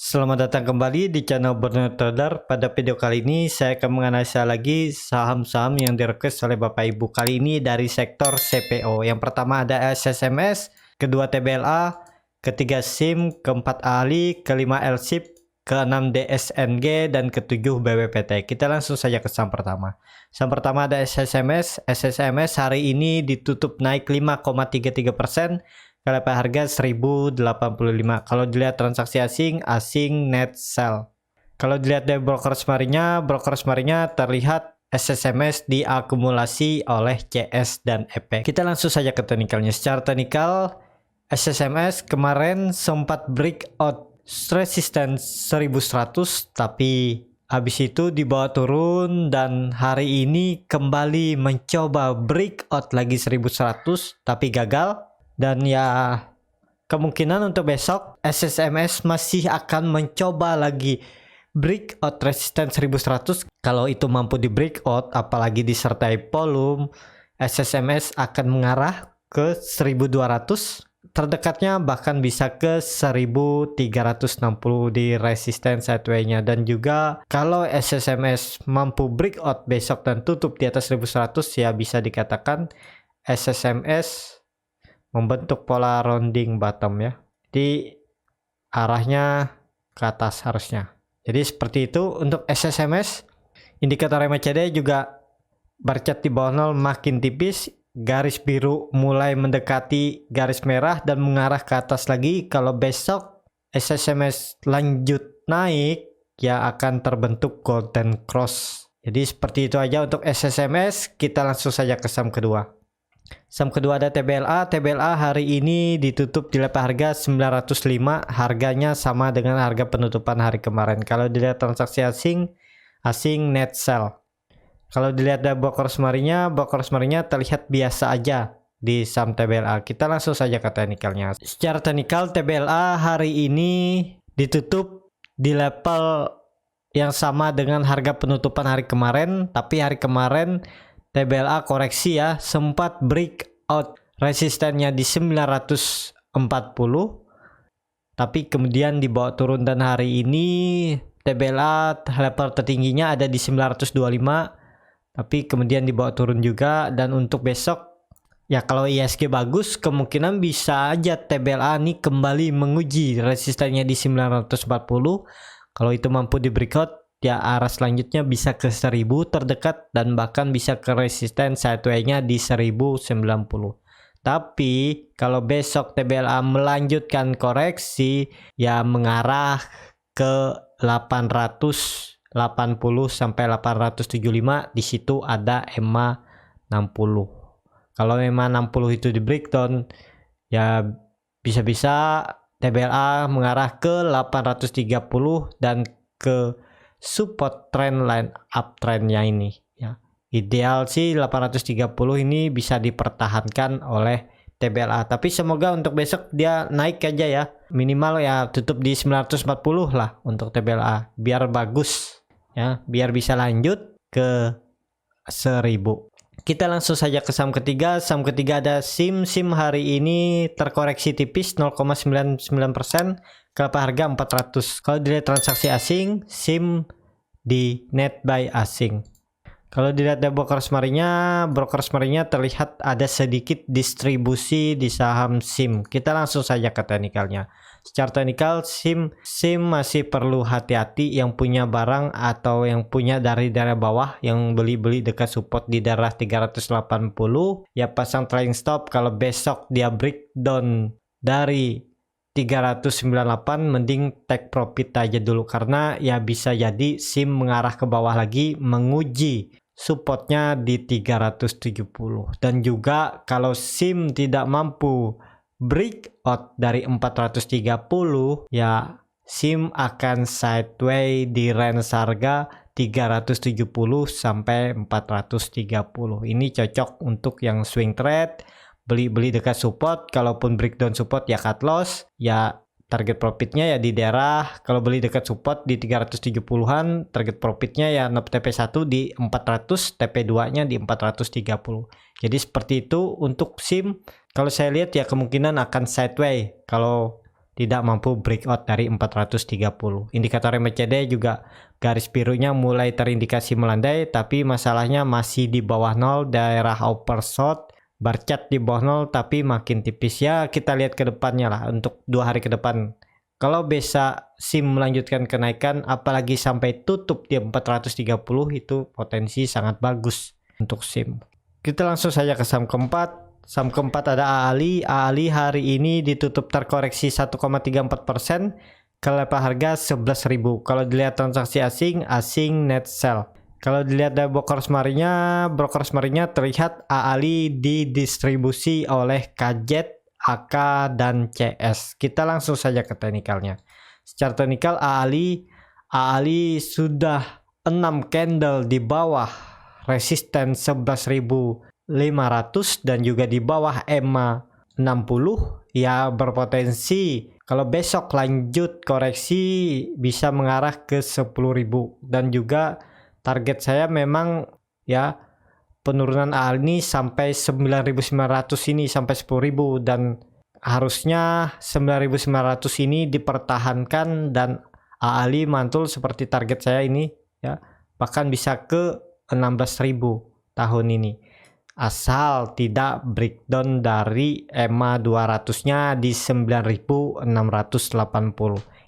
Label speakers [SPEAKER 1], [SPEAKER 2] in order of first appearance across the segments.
[SPEAKER 1] Selamat datang kembali di channel Burner Trader. Pada video kali ini saya akan menganalisa lagi saham-saham yang direkomendasi oleh Bapak Ibu. Kali ini dari sektor CPO. Yang pertama ada SSMS, kedua TBLA, ketiga SIM, keempat ALI, kelima LSIP, keenam DSNG, dan ketujuh BWPT. Kita langsung saja ke saham pertama. Saham pertama ada SSMS. SSMS hari ini ditutup naik 5,33%. Kalau harga 1085. Kalau dilihat transaksi asing net sell. Kalau dilihat dari broker smarinya terlihat SSMS diakumulasi oleh CS dan EP. Kita langsung saja ke teknikalnya. Secara teknikal, SSMS kemarin sempat breakout resistance 1100, tapi habis itu dibawa turun dan hari ini kembali mencoba breakout lagi 1100 tapi gagal. Dan ya kemungkinan untuk besok SSMS masih akan mencoba lagi breakout resistance 1100. Kalau itu mampu di breakout apalagi disertai volume, SSMS akan mengarah ke 1200. Terdekatnya bahkan bisa ke 1360 di resistance sideway-nya. Dan juga kalau SSMS mampu breakout besok dan tutup di atas 1100, ya bisa dikatakan SSMS membentuk pola rounding bottom ya. Di arahnya ke atas harusnya. Jadi seperti itu untuk SSMS. Indikator MACD juga bercat di bawah 0 makin tipis. Garis biru mulai mendekati garis merah dan mengarah ke atas lagi. Kalau besok SSMS lanjut naik, ya akan terbentuk golden cross. Jadi seperti itu aja untuk SSMS. Kita langsung saja ke saham kedua. Saham kedua ada TBLA. TBLA hari ini ditutup di level harga 905. Harganya sama dengan harga penutupan hari kemarin. Kalau dilihat transaksi asing net sell. Kalau dilihat dari broker smarinya terlihat biasa aja di saham TBLA. Kita langsung saja ke teknikalnya. Secara teknikal TBLA hari ini ditutup di level yang sama dengan harga penutupan hari kemarin, tapi hari kemarin TBLA koreksi ya, sempat breakout resistennya di 940, tapi kemudian dibawa turun dan hari ini TBLA level tertingginya ada di 925, tapi kemudian dibawa turun juga. Dan untuk besok ya kalau ISG bagus kemungkinan bisa aja TBLA nih kembali menguji resistennya di 940. Kalau itu mampu di breakout, ya arah selanjutnya bisa ke 1000 terdekat dan bahkan bisa ke resisten sideway-nya di 1090. Tapi kalau besok TBLA melanjutkan koreksi, ya mengarah ke 880 sampai 875. Di situ ada EMA 60. Kalau EMA 60 itu di breakdown, ya bisa-bisa TBLA mengarah ke 830 dan ke support trend line uptrendnya ini ya. Ideal sih 830 ini bisa dipertahankan oleh TBLA, tapi semoga untuk besok dia naik aja ya, minimal ya tutup di 940 lah untuk TBLA biar bagus ya, biar bisa lanjut ke 1000. Kita langsung saja ke saham ketiga. Saham ketiga ada SIM. SIM hari ini terkoreksi tipis 0,99%. Kalau harga 400. Kalau dilihat transaksi asing, SIM di net buy asing. Kalau dilihat dari broker smarinya terlihat ada sedikit distribusi di saham SIM. Kita langsung saja ke teknikalnya. Secara teknikal SIM masih perlu hati-hati, yang punya barang atau yang punya dari daerah bawah, yang beli dekat support di daerah 380, ya pasang trailing stop. Kalau besok dia breakdown dari 398 mending take profit aja dulu, karena ya bisa jadi SIM mengarah ke bawah lagi menguji supportnya di 370. Dan juga kalau SIM tidak mampu breakout dari 430, ya SIM akan sideway di range harga 370 sampai 430. Ini cocok untuk yang swing trade, beli dekat support. Kalaupun breakdown support ya cut loss, ya target profitnya ya di daerah, kalau beli dekat support di 370-an, target profitnya ya NOP TP1 di 400, TP2-nya di 430. Jadi seperti itu untuk SIM. Kalau saya lihat ya kemungkinan akan sideway kalau tidak mampu breakout dari 430. Indikator MACD juga garis birunya mulai terindikasi melandai, tapi masalahnya masih di bawah 0, daerah oversold, bar chart di bawah 0 tapi makin tipis. Ya kita lihat ke depannya lah untuk 2 hari ke depan. Kalau bisa SIM melanjutkan kenaikan apalagi sampai tutup di 430, itu potensi sangat bagus untuk SIM. Kita langsung saja ke saham keempat. Saham keempat ada AALI. AALI hari ini ditutup terkoreksi 1,34% ke level harga 11.000. Kalau dilihat transaksi asing net sell. Kalau dilihat dari broker smarinya terlihat AALI didistribusi oleh KZ, AK, dan CS. Kita langsung saja ke teknikalnya. Secara teknikal AALI sudah 6 candle di bawah resisten 11.500 dan juga di bawah EMA 60, ya berpotensi kalau besok lanjut koreksi bisa mengarah ke 10.000, dan juga target saya memang ya penurunan AALI ini sampai 9.900 ini sampai 10.000, dan harusnya 9.900 ini dipertahankan dan AALI mantul seperti target saya ini ya, bahkan bisa ke 16.000 tahun ini, asal tidak breakdown dari EMA 200-nya di 9.680.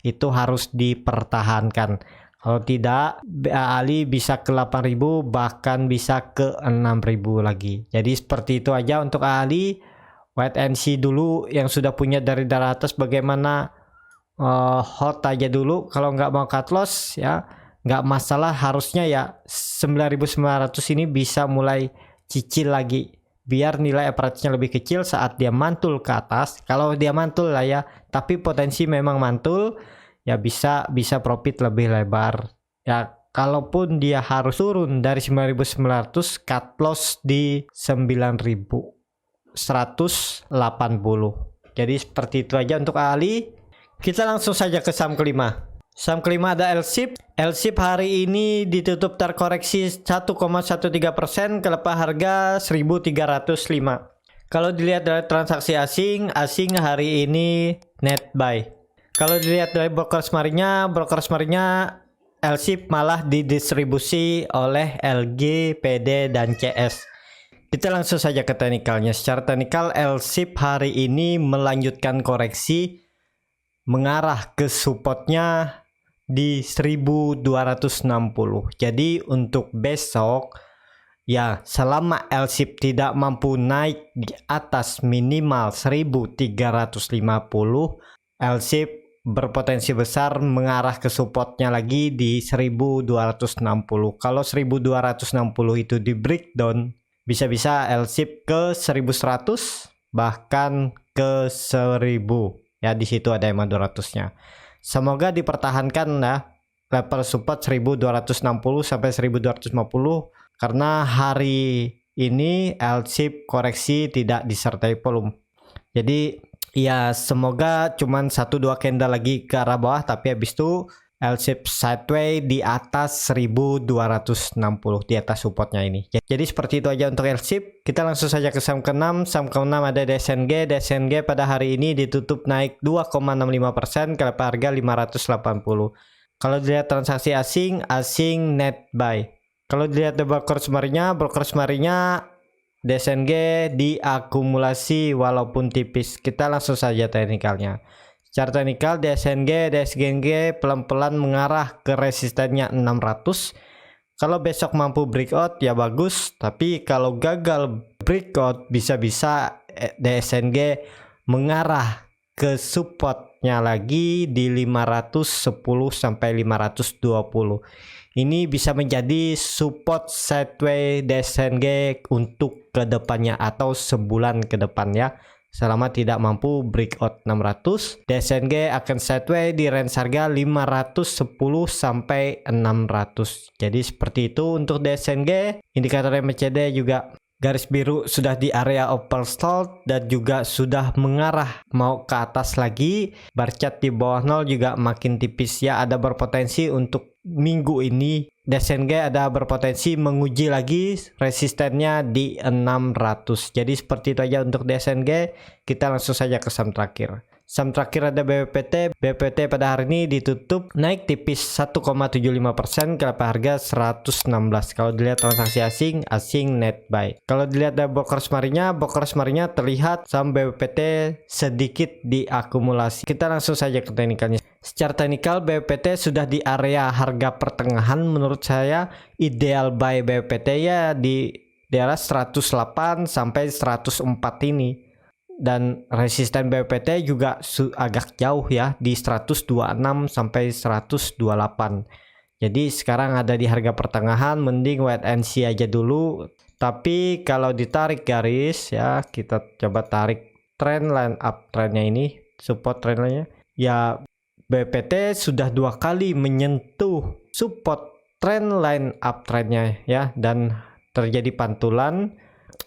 [SPEAKER 1] Itu harus dipertahankan. Kalau tidak, AALI bisa ke 8.000, bahkan bisa ke 6.000 lagi. Jadi seperti itu aja untuk AALI. Wait and see dulu yang sudah punya dari atas bagaimana, hold aja dulu. Kalau nggak mau cut loss ya nggak masalah, harusnya ya 9.900 ini bisa mulai cicil lagi biar nilai average-nya lebih kecil saat dia mantul ke atas. Kalau dia mantul lah ya, tapi potensi memang mantul ya bisa profit lebih lebar ya. Kalaupun dia harus turun dari 9.900, cut loss di 9.180. Jadi seperti itu aja untuk AALI. Kita langsung saja ke saham kelima. Saham kelima ada LSIP. LSIP hari ini ditutup terkoreksi 1,13% ke level harga 1.305. Kalau dilihat dari transaksi asing hari ini net buy. Kalau dilihat dari broker smarinya LSIP malah didistribusi oleh LG, PD, dan CS. Kita langsung saja ke teknikalnya. Secara teknikal LSIP hari ini melanjutkan koreksi mengarah ke supportnya di 1.260. Jadi untuk besok ya, selama LSIP tidak mampu naik di atas minimal 1.350, LSIP berpotensi besar mengarah ke supportnya lagi di 1.260. Kalau 1.260 itu di breakdown, bisa-bisa LSIP ke 1.100 bahkan ke 1.000. Ya di situ ada EMA 200-nya. Semoga dipertahankan ya level support 1.260 sampai 1.250, karena hari ini LSIP koreksi tidak disertai volume. Jadi ya semoga cuman 1-2 candle lagi ke arah bawah, tapi habis itu LSIP sideway di atas 1.260 di atas supportnya ini. Jadi seperti itu aja untuk LSIP. Kita langsung saja ke saham ke-6. Saham ke-6 ada DSNG. DSNG pada hari ini ditutup naik 2,65% ke level harga 580. Kalau dilihat transaksi asing net buy. Kalau dilihat broker smarinya DSNG diakumulasi walaupun tipis. Kita langsung saja teknikalnya. Secara teknikal DSNG pelan-pelan mengarah ke resistennya 600. Kalau besok mampu breakout ya bagus, tapi kalau gagal breakout bisa-bisa DSNG mengarah ke supportnya lagi di 510 sampai 520. Ini bisa menjadi support sideway DSNG untuk kedepannya atau sebulan ke depan ya. Selama tidak mampu breakout 600, DSNG akan sideway di range harga 510 sampai 600. Jadi seperti itu untuk DSNG. Indikator MACD juga garis biru sudah di area oversold dan juga sudah mengarah mau ke atas lagi. Bar chart di bawah 0 juga makin tipis ya, ada berpotensi untuk minggu ini DSNG ada berpotensi menguji lagi resistennya di 600. Jadi seperti itu aja untuk DSNG. Kita langsung saja ke saham terakhir. Saham terakhir ada BPT. BPT pada hari ini ditutup naik tipis 1,75% ke harga 116. Kalau dilihat transaksi asing net buy. Kalau dilihat dari brokers marinya terlihat saham BPT sedikit diakumulasi. Kita langsung saja ke teknikalnya. Secara teknikal BPT sudah di area harga pertengahan. Menurut saya ideal buy BPT ya di daerah 108 sampai 104 ini. Dan resisten BPT juga agak jauh ya di 126 sampai 128. Jadi sekarang ada di harga pertengahan, mending wait and see aja dulu. Tapi kalau ditarik garis ya, kita coba tarik trend line uptrendnya ini, support trendnya ya, BPT sudah 2 kali menyentuh support trend line uptrendnya ya, dan terjadi pantulan.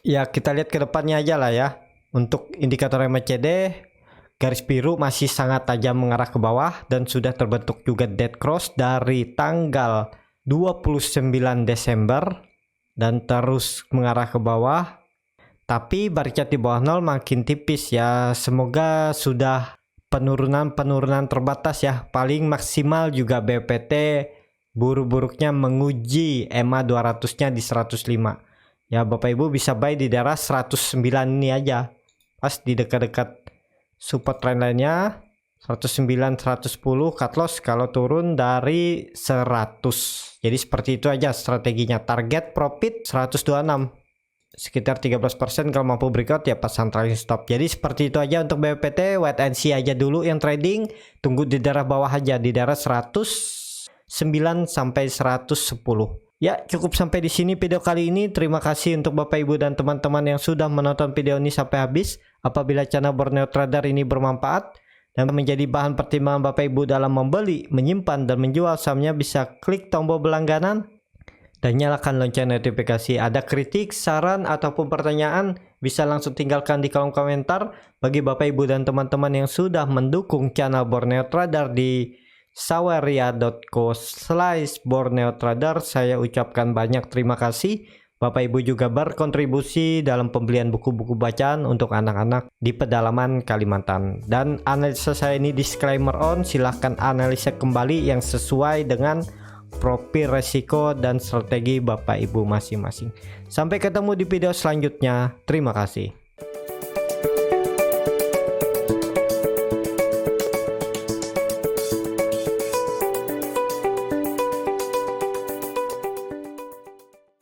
[SPEAKER 1] Ya kita lihat ke depannya aja lah ya. Untuk indikator MACD, garis biru masih sangat tajam mengarah ke bawah dan sudah terbentuk juga dead cross dari tanggal 29 Desember dan terus mengarah ke bawah. Tapi baricat di bawah 0 makin tipis ya. Semoga sudah penurunan terbatas ya. Paling maksimal juga BPT buruk-buruknya menguji EMA 200-nya di 105. Ya Bapak Ibu bisa buy di daerah 109 ini aja. Pas di dekat-dekat support trend lainnya 109 110 cut loss kalau turun dari 100. Jadi seperti itu aja strateginya. Target profit 126 sekitar 13%. Kalau mampu breakout ya pasang trailing stop. Jadi seperti itu aja untuk BPT. Wait and see aja dulu yang trading. Tunggu di daerah bawah aja di daerah 109 sampai 110. Ya, cukup sampai di sini video kali ini. Terima kasih untuk Bapak Ibu dan teman-teman yang sudah menonton video ini sampai habis. Apabila channel Borneo Trader ini bermanfaat dan menjadi bahan pertimbangan Bapak Ibu dalam membeli, menyimpan, dan menjual sahamnya, bisa klik tombol berlangganan dan nyalakan lonceng notifikasi. Ada kritik, saran, ataupun pertanyaan, bisa langsung tinggalkan di kolom komentar. Bagi Bapak Ibu dan teman-teman yang sudah mendukung channel Borneo Trader di saweria.co/Borneo Trader, saya ucapkan banyak terima kasih. Bapak Ibu juga berkontribusi dalam pembelian buku-buku bacaan untuk anak-anak di pedalaman Kalimantan. Dan analisa saya ini disclaimer on, silahkan analisa kembali yang sesuai dengan profil resiko dan strategi Bapak Ibu masing-masing. Sampai ketemu di video selanjutnya. Terima kasih.